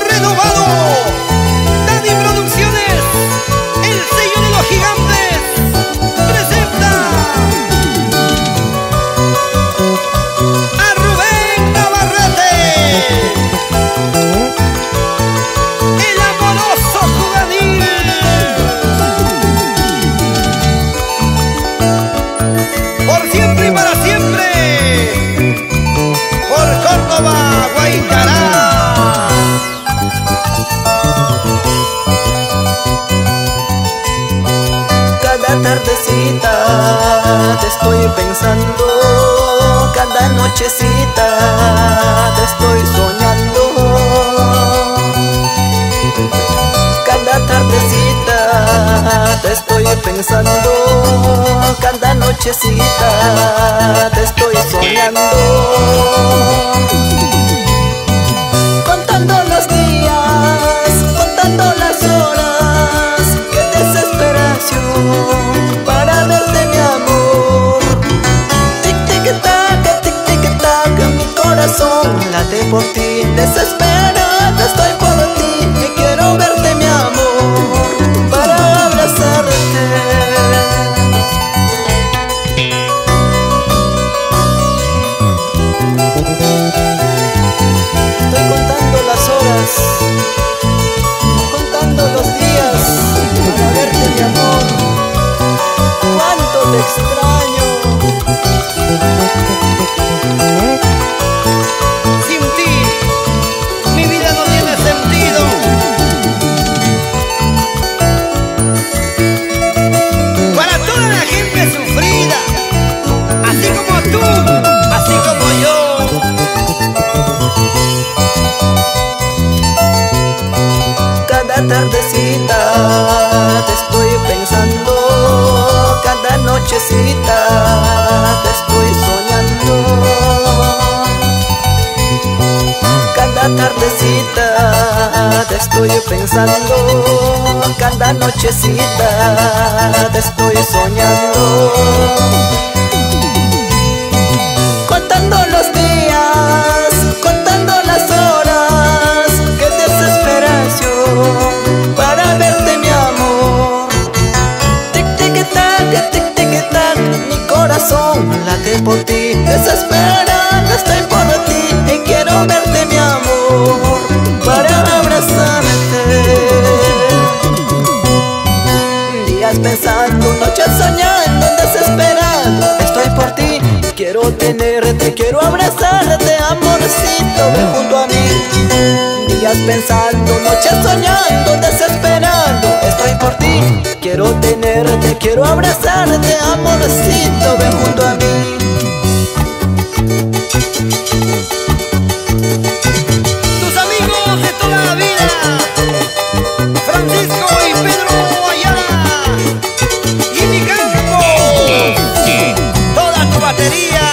Renovado, Daddy Producciones, el sello de los gigantes, presenta a Rubén Navarrete, el amoroso juvenil. Por siempre y para siempre, por Córdoba, Guaytará. Cada tardecita te estoy pensando, cada nochecita te estoy soñando. Cada tardecita te estoy pensando, cada nochecita te estoy soñando. Contando los días, contando las horas, qué desesperación para verte, mi amor. Tic tic tac, mi corazón late por ti, desesperada estoy por ti, que quiero verte, mi amor, para abrazarte. Estoy contando las horas, contando los días para verte, mi amor. Cuánto te extraño. Sin ti, mi vida no tiene sentido. Para toda la gente sufrida, así como tú, así como yo. Cada tardecita te estoy pensando, cada nochecita te estoy soñando. Cada tardecita te estoy pensando, cada nochecita te estoy soñando. Contando los días, contando las horas, qué desesperación para verte, mi amor. Tic tic tac, mi corazón late por ti, desesperada estoy por ti, y quiero verte, mi amor, para abrazarte. Días pensando, noches soñando, desesperado estoy por ti, quiero tenerte, quiero abrazarte, amorcito, ven junto a mí. Días pensando, noches soñando, desesperado estoy por ti, quiero tenerte, quiero abrazarte, amorcito, ven junto a mí. Tus amigos de toda la vida, Francisco y Pedro Ayala, y mi campo, toda tu batería.